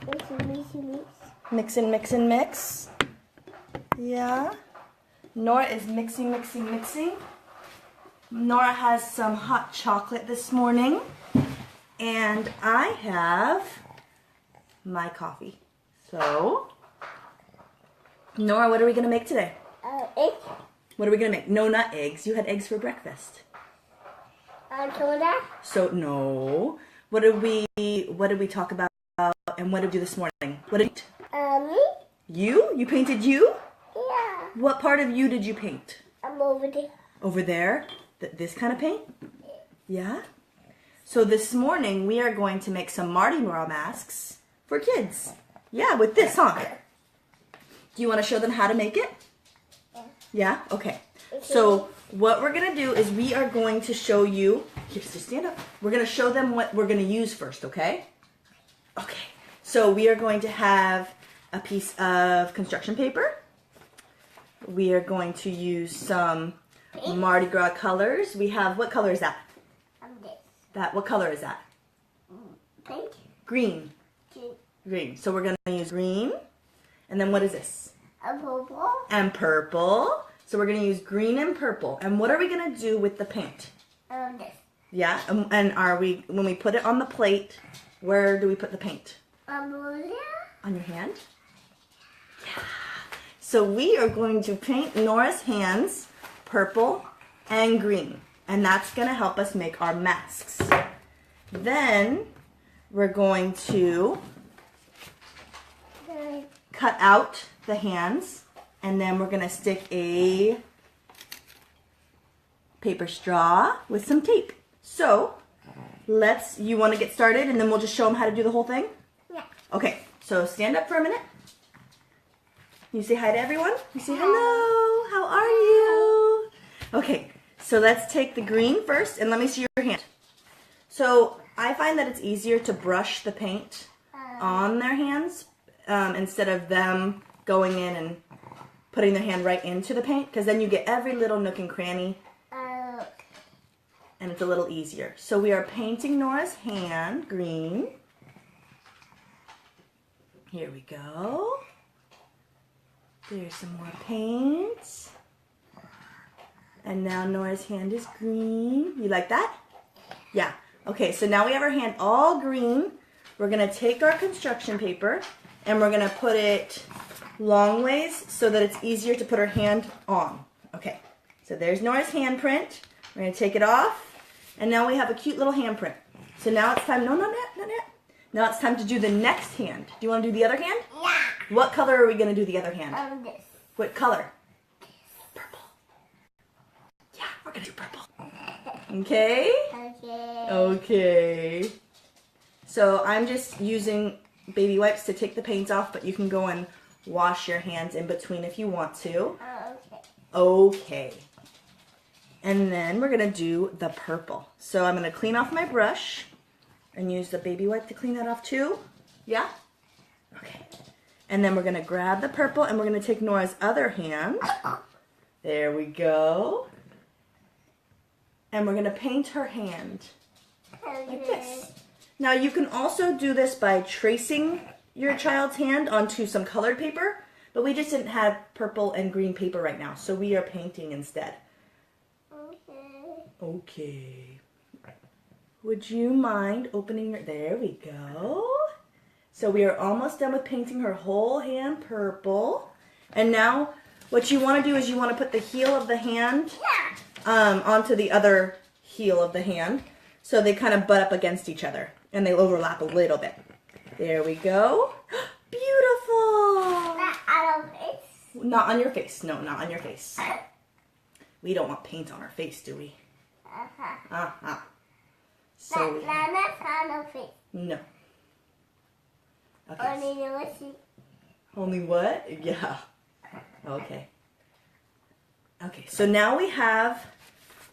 Mix and mix and mix. Yeah. Nora is mixing, mixing, mixing. Nora has some hot chocolate this morning. And I have my coffee. So, Nora, what are we going to make today? Egg. What are we going to make? No, not eggs. You had eggs for breakfast. Soda. So, no. What did we talk about and what did we do this morning? What did Me. you? You painted you? Yeah. What part of you did you paint? I'm over there. Over there? This kind of paint? Yeah? So this morning we are going to make some Mardi Gras masks for kids. Yeah, with this, huh? Do you want to show them how to make it? Yeah? Okay. So what we're going to do is we are going to show you, here, so stand up. We're going to show them what we're going to use first, okay? Okay. So we are going to have a piece of construction paper. We are going to use some Mardi Gras colors. We have, what color is that? This. What color is that? Pink. Green. Green. So we're going to use green. And then what is this? Purple. And purple. So we're going to use green and purple. And what are we going to do with the paint? This. Yeah. And when we put it on the plate, where do we put the paint? Over there. On your hand? Yeah. So we are going to paint Nora's hands purple and green. And that's going to help us make our masks. Then we're going to cut out the hands. And then we're going to stick a paper straw with some tape. So you want to get started and then we'll just show them how to do the whole thing? Yeah. Okay, so stand up for a minute. You say hi to everyone. You say hello. How are you? Okay, so let's take the green first and let me see your hand. So I find that it's easier to brush the paint on their hands instead of them going in and putting their hand right into the paint, because then you get every little nook and cranny and it's a little easier. So we are painting Nora's hand green. Here we go. There's some more paint. And now Nora's hand is green. You like that? Yeah. Okay, so now we have our hand all green. We're going to take our construction paper and we're going to put it long ways so that it's easier to put her hand on. Okay, so there's Nora's handprint. We're going to take it off. And now we have a cute little handprint. So now it's time, not yet. Now it's time to do the next hand. Do you want to do the other hand? Yeah. What color are we going to do the other hand? This. What color? Purple. Yeah, we're going to do purple. Okay? Okay. Okay. So I'm just using baby wipes to take the paint off, but you can go and wash your hands in between if you want to. Okay. Okay. And then we're going to do the purple. So I'm going to clean off my brush and use the baby wipe to clean that off too. Yeah? Okay. And then we're going to grab the purple and we're going to take Nora's other hand. There we go. And we're going to paint her hand like this. Now you can also do this by tracing your child's hand onto some colored paper, but we just didn't have purple and green paper right now, so we are painting instead. Okay. Would you mind opening your, there we go. So we are almost done with painting her whole hand purple. And now what you want to do is you want to put the heel of the hand onto the other heel of the hand, so they kind of butt up against each other and they overlap a little bit. There we go. Beautiful. Not on our face. Not on your face. No, not on your face. We don't want paint on our face, do we? So not on our face. no. Okay. Only the lips. Only what? Yeah. Okay. Okay, so now we have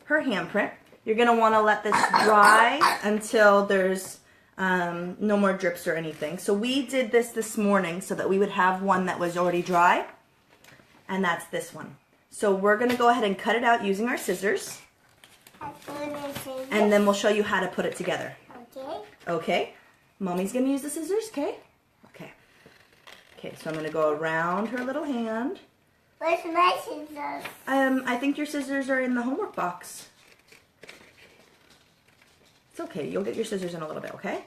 her handprint. You're going to want to let this dry until there's no more drips or anything. So we did this morning so that we would have one that was already dry. And that's this one. So we're going to go ahead and cut it out using our scissors. And then we'll show you how to put it together. Okay. Okay. Mommy's going to use the scissors, okay? Okay. Okay, so I'm going to go around her little hand. Where's my scissors? I think your scissors are in the homework box. It's okay. You'll get your scissors in a little bit, okay?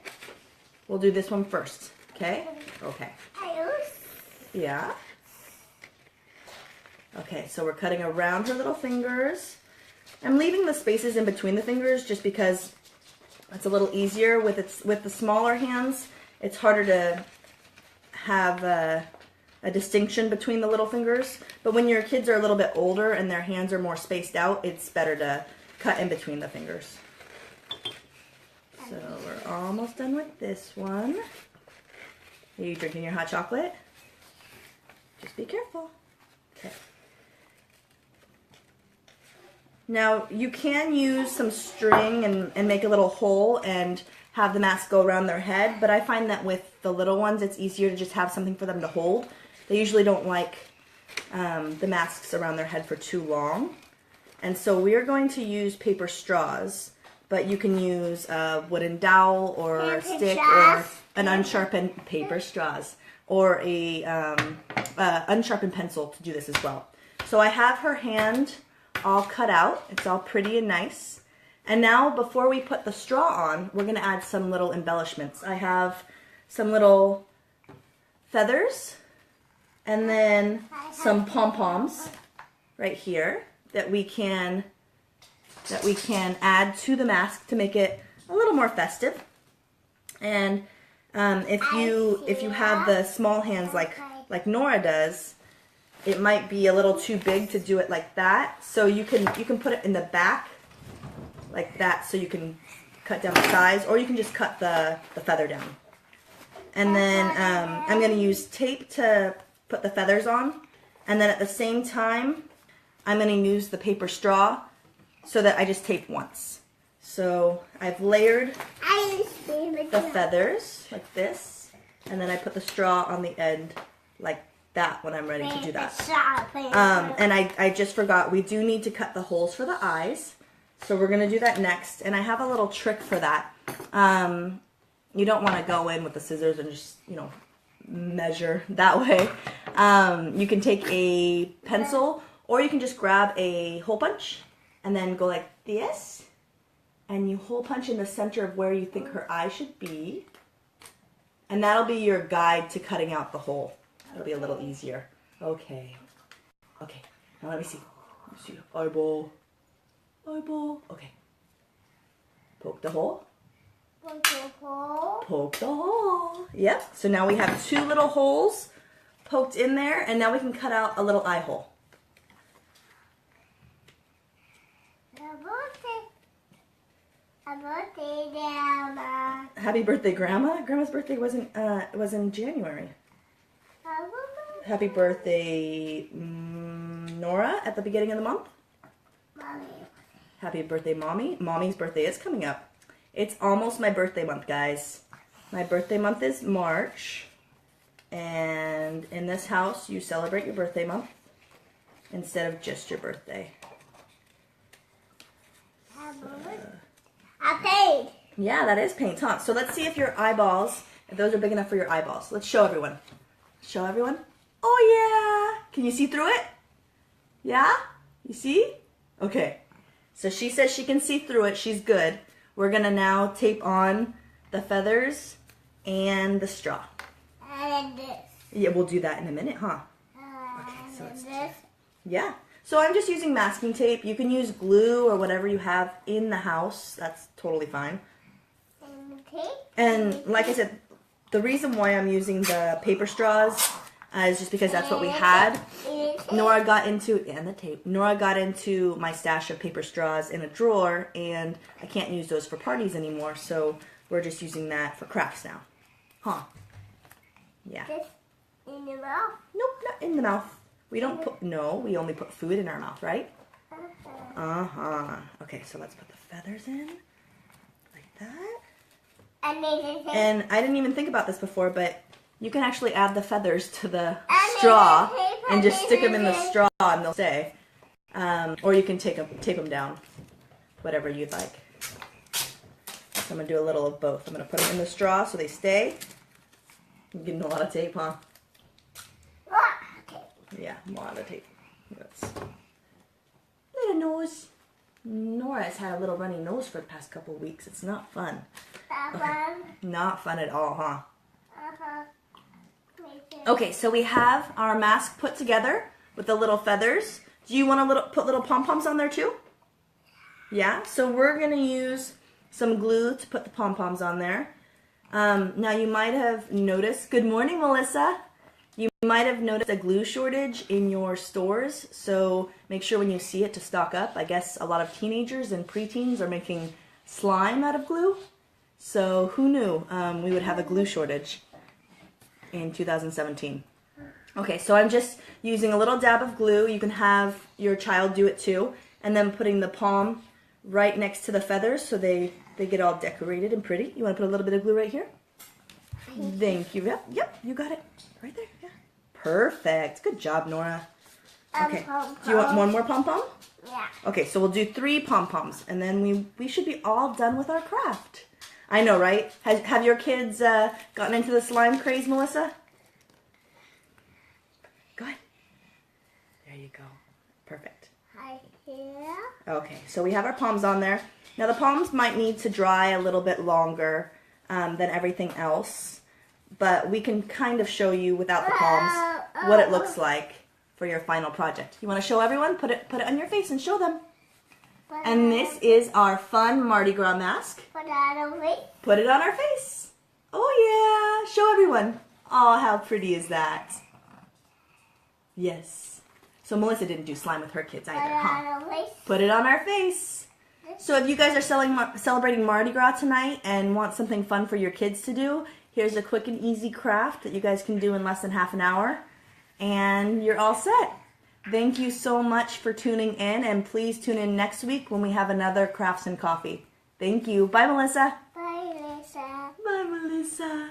We'll do this one first, okay? Okay. Yeah. Okay, so we're cutting around her little fingers. I'm leaving the spaces in between the fingers just because it's a little easier with the smaller hands. It's harder to have a distinction between the little fingers. But when your kids are a little bit older and their hands are more spaced out, it's better to cut in between the fingers. So we're almost done with this one. Are you drinking your hot chocolate? Just be careful. Okay. Now you can use some string and make a little hole and have the mask go around their head, but I find that with the little ones it's easier to just have something for them to hold. They usually don't like the masks around their head for too long. And so we are going to use paper straws, but you can use a wooden dowel or a stick or an unsharpened paper straws or a unsharpened pencil to do this as well. So I have her hand all cut out. It's all pretty and nice. And now before we put the straw on, we're going to add some little embellishments. I have some little feathers and then some pom-poms right here that we can add to the mask to make it a little more festive. And if you have the small hands like Nora does, it might be a little too big to do it like that. So you can put it in the back like that, so you can cut down the size, or you can just cut the feather down. And then I'm going to use tape to put the feathers on, and then at the same time I'm going to use the paper straw so that I just tape once. So I've layered the feathers like this, and then I put the straw on the end like that when I'm ready to do that. And I just forgot, we do need to cut the holes for the eyes. So we're going to do that next. And I have a little trick for that. You don't want to go in with the scissors and just, measure that way. You can take a pencil, or you can just grab a hole punch and then go like this. And you hole punch in the center of where you think her eye should be. And that'll be your guide to cutting out the hole. It'll be a little easier. Okay. Okay. Now let me see. Let me see. Eyeball. Eyeball. Okay. Poke the hole. Poke the hole. Yep. So now we have two little holes poked in there, and now we can cut out a little eye hole. Happy birthday, Grandma. Grandma's birthday was in January. Happy birthday, Nora, at the beginning of the month. Mommy. Happy birthday, Mommy. Mommy's birthday is coming up. It's almost my birthday month, guys. My birthday month is March. And in this house, you celebrate your birthday month instead of just your birthday. I paid. Yeah, that is paint, huh? So let's see if your eyeballs, if those are big enough for your eyeballs. Let's show everyone. Show everyone. Oh, yeah. Can you see through it? Yeah? You see? Okay. So she says she can see through it. She's good. We're going to now tape on the feathers and the straw. And this. Yeah, we'll do that in a minute, huh? Okay, so and it's this. yeah. So I'm just using masking tape. You can use glue or whatever you have in the house. That's totally fine. And tape. And like I said, the reason why I'm using the paper straws is just because that's what we had. Nora got into, and the tape, Nora got into my stash of paper straws in a drawer, and I can't use those for parties anymore, so we're just using that for crafts now. Huh. Yeah. This in your mouth. Nope, not in the mouth. We don't put, no, we only put food in our mouth, right? Uh-huh. Okay, so let's put the feathers in, like that. And I didn't even think about this before, but you can actually add the feathers to the straw and just stick them in the straw and they'll stay. Or you can tape them down, whatever you'd like. So I'm going to do a little of both. I'm going to put them in the straw so they stay. You're getting a lot of tape, huh? Okay. Yeah, a lot of tape. That's little nose. Nora's had a little runny nose for the past couple of weeks. It's not fun. Not fun at all, huh? Okay, so we have our mask put together with the little feathers. Do you want to put little pom-poms on there too? Yeah, so we're going to use some glue to put the pom-poms on there. Now you might have noticed, good morning Melissa, you might have noticed a glue shortage in your stores, so make sure when you see it to stock up. I guess a lot of teenagers and preteens are making slime out of glue, so who knew we would have a glue shortage in 2017. Okay, so I'm just using a little dab of glue. You can have your child do it too, and then putting the palm right next to the feathers so they get all decorated and pretty. You want to put a little bit of glue right here? Thank you. Yep, you got it. Right there, yeah. Perfect. Good job, Nora. Okay, do you want one more pom-pom? Yeah. Okay, so we'll do 3 pom-poms, and then we should be all done with our craft. I know, right? Have your kids gotten into the slime craze, Melissa? Go ahead. There you go. Perfect. Hi here. Okay, so we have our palms on there. Now the palms might need to dry a little bit longer than everything else, but we can kind of show you without the palms what it looks like for your final project. You want to show everyone? Put it on your face and show them. And this is our fun Mardi Gras mask. Put it on our face. Put it on our face. Oh yeah, show everyone. Oh, how pretty is that? Yes. So Melissa didn't do slime with her kids either, huh? Put it on our face. So if you guys are celebrating Mardi Gras tonight and want something fun for your kids to do, here's a quick and easy craft that you guys can do in less than half an hour. And you're all set. Thank you so much for tuning in, and please tune in next week when we have another Crafts and Coffee. Thank you. Bye, Melissa. Bye, Lisa. Bye, Melissa.